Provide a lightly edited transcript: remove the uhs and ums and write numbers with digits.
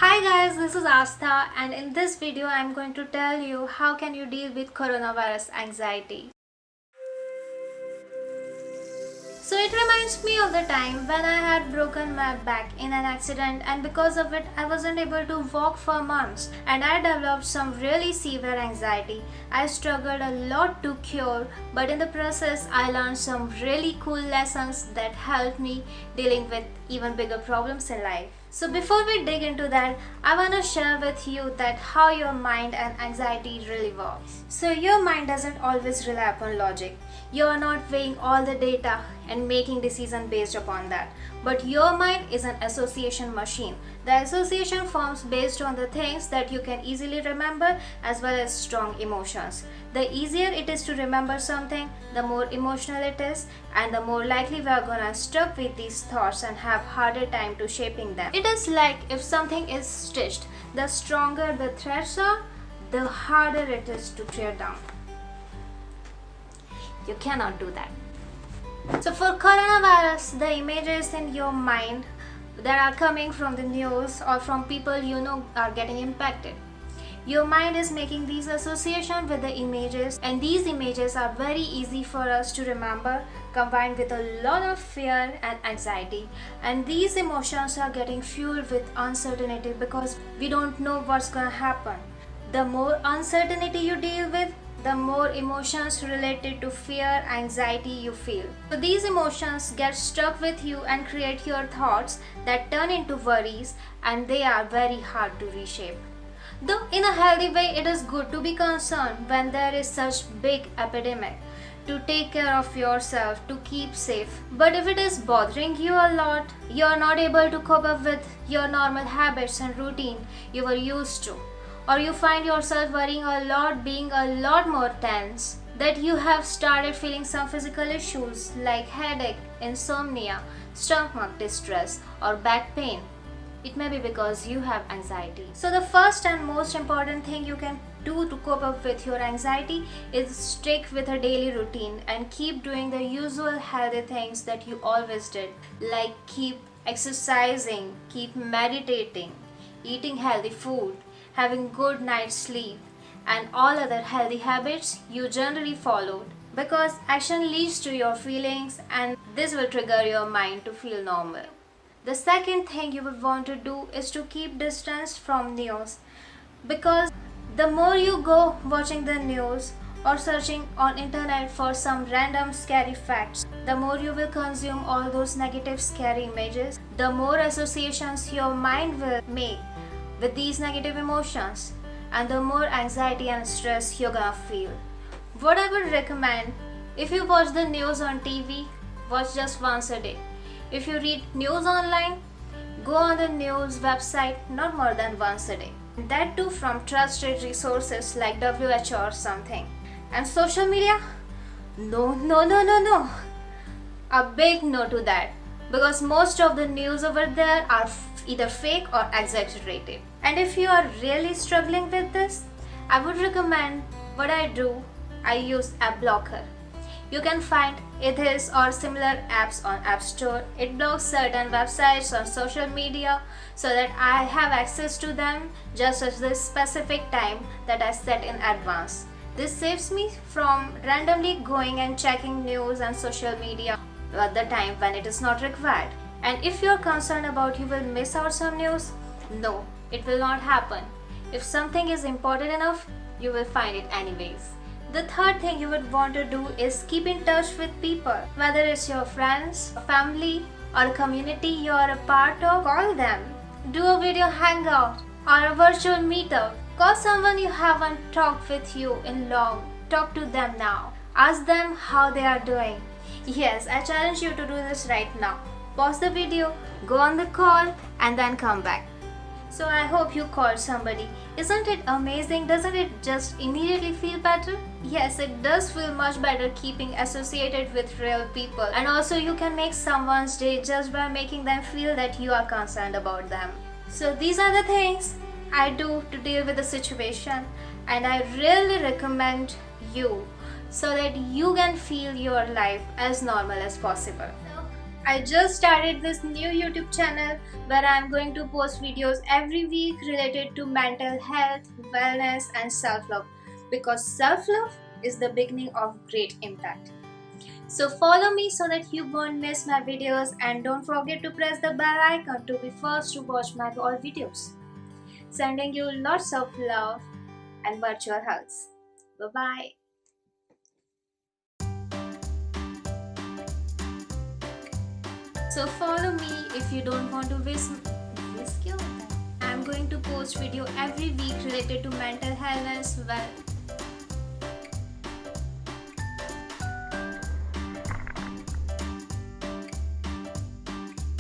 Hi guys, this is Astha and in this video I am going to tell you how can you deal with coronavirus anxiety. So it reminds me of the time when I had broken my back in an accident and because of it I wasn't able to walk for months and I developed some really severe anxiety. I struggled a lot to cure, but in the process I learned some really cool lessons that helped me dealing with even bigger problems in life. So before we dig into that, I want to share with you that how your mind and anxiety really works. So your mind doesn't always rely upon logic. You are not weighing all the data and making decisions based upon that. But your mind is an association machine. The association forms based on the things that you can easily remember as well as strong emotions. The easier it is to remember something, the more emotional it is and the more likely we are gonna stuck with these thoughts and have harder time to shaping them. It is like if something is stitched, the stronger the threads are, the harder it is to tear down. You cannot do that. So for coronavirus, the images in your mind that are coming from the news or from people you know are getting impacted. Your mind is making these associations with the images and these images are very easy for us to remember combined with a lot of fear and anxiety, and these emotions are getting fueled with uncertainty because we don't know what's gonna happen. The more uncertainty you deal with, the more emotions related to fear, anxiety you feel. So these emotions get stuck with you and create your thoughts that turn into worries, and they are very hard to reshape. Though in a healthy way, it is good to be concerned when there is such big epidemic to take care of yourself, to keep safe. But if it is bothering you a lot, you are not able to cope up with your normal habits and routine you were used to, or you find yourself worrying a lot, being a lot more tense, that you have started feeling some physical issues like headache, insomnia, stomach distress, or back pain. It may be because you have anxiety. So the first and most important thing you can do to cope up with your anxiety is stick with a daily routine and keep doing the usual healthy things that you always did, like keep exercising, keep meditating, eating healthy food, having good night's sleep, and all other healthy habits you generally followed, because action leads to your feelings and this will trigger your mind to feel normal. The second thing you would want to do is to keep distance from news, because the more you go watching the news or searching on internet for some random scary facts, the more you will consume all those negative scary images, the more associations your mind will make with these negative emotions, and the more anxiety and stress you're gonna feel. What I would recommend, if you watch the news on TV, watch just once a day. If you read news online, go on the news website not more than once a day. That too from trusted resources like WHO or something. And social media? No. A big no to that, because most of the news over there are either fake or exaggerated. And if you are really struggling with this, I would recommend what I do. I use App Blocker. You can find this or similar apps on App Store. It blocks certain websites on social media so that I have access to them just at this specific time that I set in advance. This saves me from randomly going and checking news and social media at the time when it is not required. And if you're concerned about you will miss out some news, no, it will not happen. If something is important enough, you will find it anyways. The third thing you would want to do is keep in touch with people, whether it's your friends, family, or a community you are a part of. Call them, do a video hangout or a virtual meetup. Call someone you haven't talked with you in long. Talk to them now. Ask them how they are doing. Yes, I challenge you to do this right now. Pause the video, go on the call, and then come back. So I hope you called somebody. Isn't it amazing? Doesn't it just immediately feel better? Yes, it does feel much better keeping associated with real people. And also you can make someone's day just by making them feel that you are concerned about them. So these are the things I do to deal with the situation, and I really recommend you so that you can feel your life as normal as possible. I just started this new YouTube channel where I am going to post videos every week related to mental health, wellness, and self love because self love is the beginning of great impact. So follow me so that you won't miss my videos, and don't forget to press the bell icon to be first to watch my all videos. Sending you lots of love and virtual hugs. Bye bye. So follow me if you don't want to miss. I'm going to post video every week related to mental health,